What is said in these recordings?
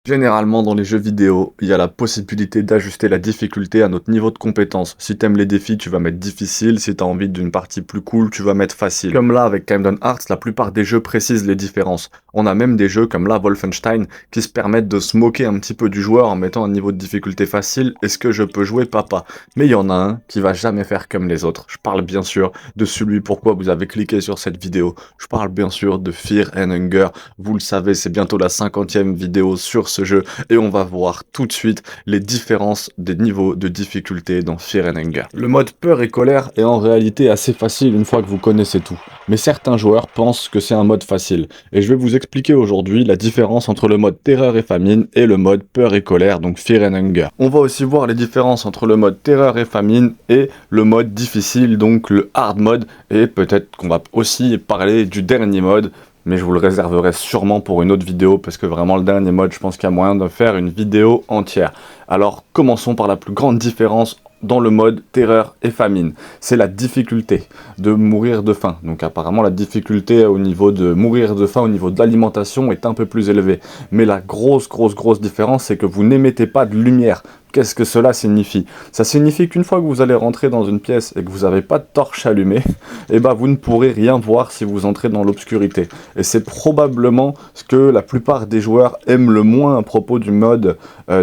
Généralement, dans les jeux vidéo, il y a la possibilité d'ajuster la difficulté à notre niveau de compétence. Si t'aimes les défis, tu vas mettre difficile. Si t'as envie d'une partie plus cool, tu vas mettre facile. Comme là, avec Kingdom Hearts, la plupart des jeux précisent les différences. On a même des jeux comme là, Wolfenstein, qui se permettent de se moquer un petit peu du joueur en mettant un niveau de difficulté facile. Est-ce que je peux jouer, papa? Mais il y en a un qui va jamais faire comme les autres. Je parle bien sûr de celui pourquoi vous avez cliqué sur cette vidéo. Je parle bien sûr de Fear and Hunger. Vous le savez, c'est bientôt la 50e vidéo sur ce jeu et on va voir tout de suite les différences des niveaux de difficulté dans Fear and Hunger. Le mode peur et colère est en réalité assez facile une fois que vous connaissez tout, mais certains joueurs pensent que c'est un mode facile et je vais vous expliquer aujourd'hui la différence entre le mode terreur et famine et le mode peur et colère, donc Fear and Hunger. On va aussi voir les différences entre le mode terreur et famine et le mode difficile, donc le hard mode, et peut-être qu'on va aussi parler du dernier mode, mais je vous le réserverai sûrement pour une autre vidéo, parce que vraiment le dernier mode, je pense qu'il y a moyen de faire une vidéo entière. Alors commençons par la plus grande différence dans le mode terreur et famine. C'est la difficulté de mourir de faim. Donc apparemment la difficulté au niveau de mourir de faim, au niveau de l'alimentation est un peu plus élevée. Mais la grosse différence, c'est que vous n'émettez pas de lumière. Qu'est-ce que cela signifie? Ça signifie qu'une fois que vous allez rentrer dans une pièce et que vous n'avez pas de torche allumée, eh ben vous ne pourrez rien voir si vous entrez dans l'obscurité. Et c'est probablement ce que la plupart des joueurs aiment le moins à propos du mode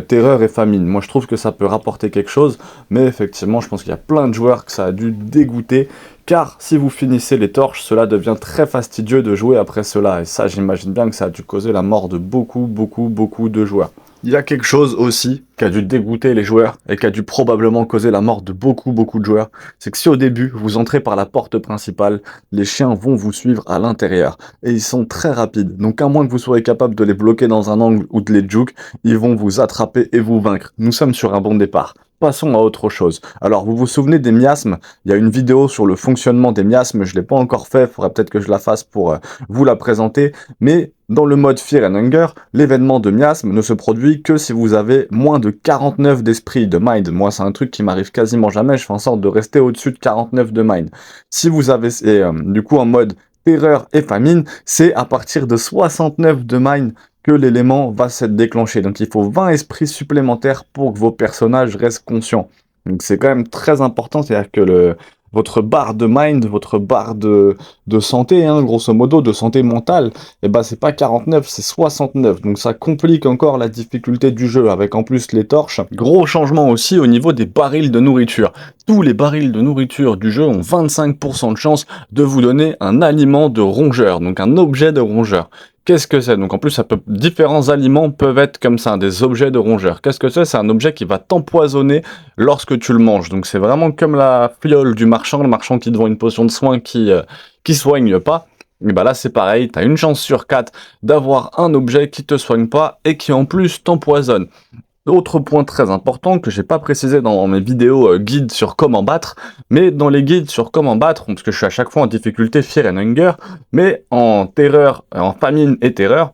terreur et famine. Moi je trouve que ça peut rapporter quelque chose, mais effectivement je pense qu'il y a plein de joueurs que ça a dû dégoûter, car si vous finissez les torches, cela devient très fastidieux de jouer après cela. Et ça, j'imagine bien que ça a dû causer la mort de beaucoup de joueurs. Il y a quelque chose aussi qui a dû dégoûter les joueurs et qui a dû probablement causer la mort de beaucoup de joueurs. C'est que si au début, vous entrez par la porte principale, les chiens vont vous suivre à l'intérieur. Et ils sont très rapides. Donc à moins que vous soyez capable de les bloquer dans un angle ou de les juke, ils vont vous attraper et vous vaincre. Nous sommes sur un bon départ. Passons à autre chose. Alors, vous vous souvenez des miasmes? Il y a une vidéo sur le fonctionnement des miasmes, je ne l'ai pas encore fait, il faudra peut-être que je la fasse pour vous la présenter, mais dans le mode Fear and Hunger, l'événement de miasme ne se produit que si vous avez moins de 49 d'esprit, de mind. Moi, c'est un truc qui m'arrive quasiment jamais, je fais en sorte de rester au-dessus de 49 de mind. Si vous avez, du coup, en mode terreur et famine, c'est à partir de 69 de mind que l'élément va s'être déclenché. Donc il faut 20 esprits supplémentaires pour que vos personnages restent conscients. Donc c'est quand même très important, c'est-à-dire que votre barre de mind, votre barre de santé, hein, grosso modo, de santé mentale, et ben c'est pas 49, c'est 69. Donc ça complique encore la difficulté du jeu, avec en plus les torches. Gros changement aussi au niveau des barils de nourriture. Tous les barils de nourriture du jeu ont 25% de chance de vous donner un aliment de rongeur, donc un objet de rongeur. Qu'est-ce que c'est? Donc en plus, différents aliments peuvent être comme ça, des objets de rongeur. Qu'est-ce que c'est? C'est un objet qui va t'empoisonner lorsque tu le manges. Donc c'est vraiment comme la fiole du marchand, le marchand qui te vend une potion de soin qui soigne pas. Et bah là c'est pareil, t'as une chance sur 4 d'avoir un objet qui te soigne pas et qui en plus t'empoisonne. Autre point très important que j'ai pas précisé dans mes vidéos guides sur comment battre, mais dans les guides sur comment battre, parce que je suis à chaque fois en difficulté Fear and Hunger, mais en terreur, en famine et terreur,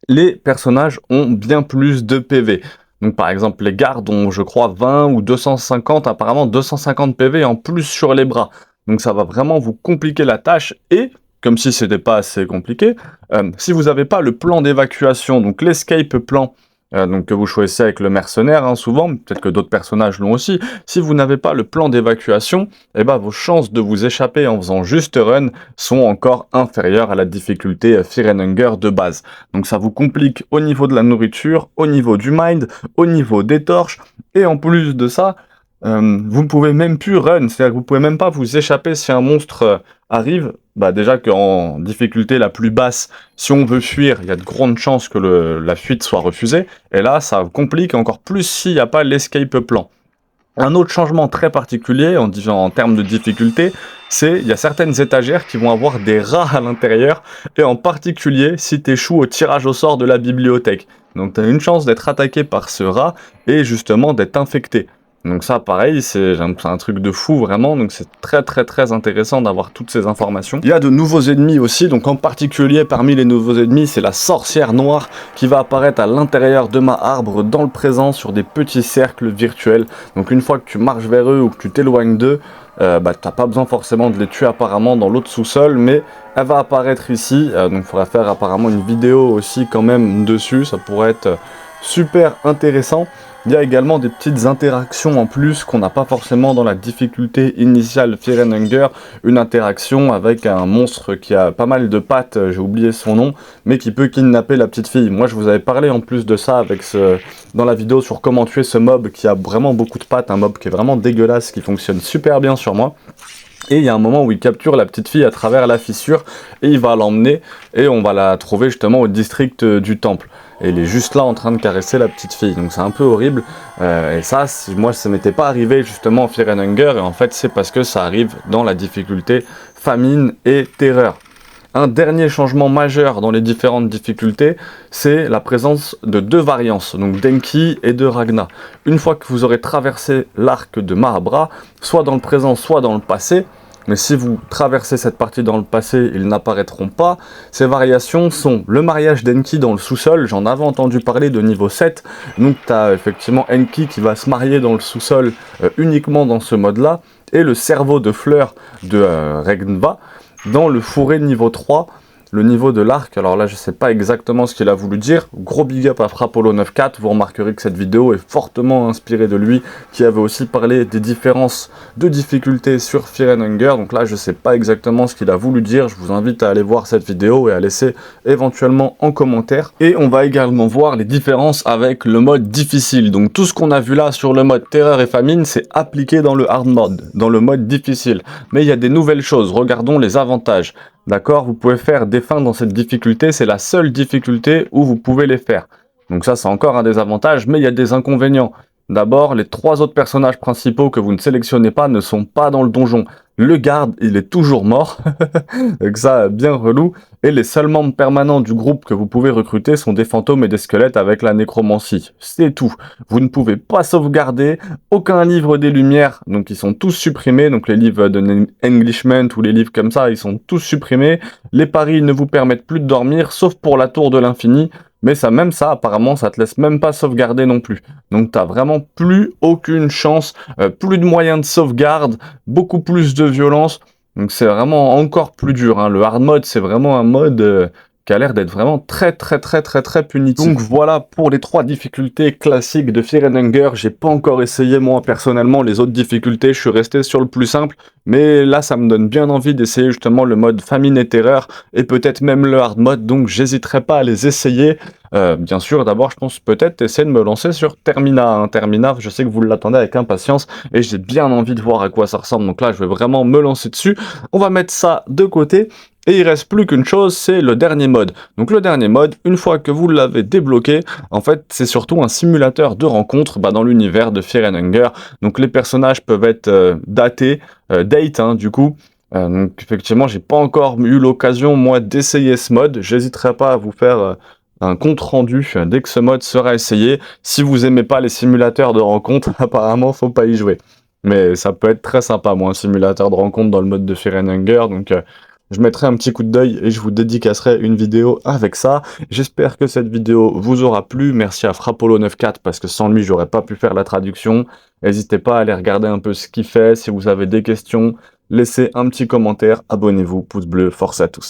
les personnages ont bien plus de PV. Donc par exemple les gardes ont je crois 20 ou 250, apparemment 250 PV en plus sur les bras. Donc ça va vraiment vous compliquer la tâche et comme si c'était pas assez compliqué, si vous n'avez pas le plan d'évacuation, donc l'escape plan, donc que vous choisissez avec le mercenaire, hein, souvent, peut-être que d'autres personnages l'ont aussi, si vous n'avez pas le plan d'évacuation, eh ben, vos chances de vous échapper en faisant juste run sont encore inférieures à la difficulté Fear and Hunger de base. Donc ça vous complique au niveau de la nourriture, au niveau du mind, au niveau des torches, et en plus de ça, vous ne pouvez même plus run, c'est-à-dire que vous pouvez même pas vous échapper si un monstre arrive. Bah déjà qu'en difficulté la plus basse, si on veut fuir, il y a de grandes chances que la fuite soit refusée, et là ça complique encore plus s'il n'y a pas l'escape plan. Un autre changement très particulier en termes de difficulté, c'est il y a certaines étagères qui vont avoir des rats à l'intérieur, et en particulier si tu échoues au tirage au sort de la bibliothèque. Donc tu as une chance d'être attaqué par ce rat, et justement d'être infecté. Donc ça, pareil, c'est un truc de fou vraiment, donc c'est très très très intéressant d'avoir toutes ces informations. Il y a de nouveaux ennemis aussi, donc en particulier parmi les nouveaux ennemis, c'est la sorcière noire qui va apparaître à l'intérieur de ma arbre dans le présent sur des petits cercles virtuels. Donc une fois que tu marches vers eux ou que tu t'éloignes d'eux, bah, t'as pas besoin forcément de les tuer apparemment dans l'autre sous-sol, mais elle va apparaître ici, donc il faudra faire apparemment une vidéo aussi quand même dessus, ça pourrait être super intéressant. Il y a également des petites interactions en plus qu'on n'a pas forcément dans la difficulté initiale Fear and Hunger. Une interaction avec un monstre qui a pas mal de pattes, j'ai oublié son nom, mais qui peut kidnapper la petite fille. Moi je vous avais parlé en plus de ça dans la vidéo sur comment tuer ce mob qui a vraiment beaucoup de pattes, un mob qui est vraiment dégueulasse, qui fonctionne super bien sur moi. Et il y a un moment où il capture la petite fille à travers la fissure et il va l'emmener et on va la trouver justement au district du temple. Et il est juste là en train de caresser la petite fille, donc c'est un peu horrible. Et ça, moi ça m'était pas arrivé justement en Fear and Hunger, et en fait c'est parce que ça arrive dans la difficulté famine et terreur. Un dernier changement majeur dans les différentes difficultés, c'est la présence de deux variances, donc d'Enki et de Ragna. Une fois que vous aurez traversé l'arc de Mahabra, soit dans le présent, soit dans le passé, mais si vous traversez cette partie dans le passé, ils n'apparaîtront pas. Ces variations sont le mariage d'Enki dans le sous-sol, j'en avais entendu parler de niveau 7, donc tu as effectivement Enki qui va se marier dans le sous-sol uniquement dans ce mode-là, et le cerveau de fleur de Regnva, dans le fourré niveau 3, le niveau de l'arc. Alors là je sais pas exactement ce qu'il a voulu dire, gros big up à Frappolo 94, vous remarquerez que cette vidéo est fortement inspirée de lui, qui avait aussi parlé des différences de difficulté sur Fear and Hunger, donc là je sais pas exactement ce qu'il a voulu dire, je vous invite à aller voir cette vidéo et à laisser éventuellement en commentaire. Et on va également voir les différences avec le mode difficile, donc tout ce qu'on a vu là sur le mode terreur et famine, c'est appliqué dans le hard mode, dans le mode difficile. Mais il y a des nouvelles choses, regardons les avantages. D'accord, vous pouvez faire des fins dans cette difficulté, c'est la seule difficulté où vous pouvez les faire. Donc ça c'est encore un des avantages, mais il y a des inconvénients. D'abord, les 3 autres personnages principaux que vous ne sélectionnez pas ne sont pas dans le donjon. Le garde, il est toujours mort, donc ça, bien relou. Et les seuls membres permanents du groupe que vous pouvez recruter sont des fantômes et des squelettes avec la nécromancie. C'est tout. Vous ne pouvez pas sauvegarder, aucun livre des Lumières, donc ils sont tous supprimés. Donc les livres de Englishment ou les livres comme ça, ils sont tous supprimés. Les paris ne vous permettent plus de dormir, sauf pour la tour de l'infini. Mais ça, même ça, apparemment, ça te laisse même pas sauvegarder non plus. Donc t'as vraiment plus aucune chance, plus de moyens de sauvegarde, beaucoup plus de violence. Donc c'est vraiment encore plus dur, hein. Le hard mode, c'est vraiment un mode qui a l'air d'être vraiment très punitif. Donc voilà pour les 3 difficultés classiques de Fear and Hunger. J'ai pas encore essayé moi personnellement les autres difficultés, je suis resté sur le plus simple. Mais là ça me donne bien envie d'essayer justement le mode famine et terreur, et peut-être même le hard mode, donc j'hésiterai pas à les essayer. Bien sûr, d'abord je pense peut-être essayer de me lancer sur Termina, hein. Termina, je sais que vous l'attendez avec impatience, et j'ai bien envie de voir à quoi ça ressemble, donc là je vais vraiment me lancer dessus. On va mettre ça de côté. Et il reste plus qu'une chose, c'est le dernier mode. Donc le dernier mode, une fois que vous l'avez débloqué, en fait c'est surtout un simulateur de rencontre dans l'univers de Fear and Hunger. Donc les personnages peuvent être datés, hein, du coup. Donc effectivement j'ai pas encore eu l'occasion moi d'essayer ce mode, j'hésiterai pas à vous faire un compte rendu dès que ce mode sera essayé. Si vous aimez pas les simulateurs de rencontre, apparemment faut pas y jouer. Mais ça peut être très sympa, moi, un simulateur de rencontre dans le mode de Fear and Hunger, donc je mettrai un petit coup d'œil et je vous dédicacerai une vidéo avec ça. J'espère que cette vidéo vous aura plu. Merci à Frappolo94 parce que sans lui, j'aurais pas pu faire la traduction. N'hésitez pas à aller regarder un peu ce qu'il fait. Si vous avez des questions, laissez un petit commentaire, abonnez-vous, pouce bleu, force à tous.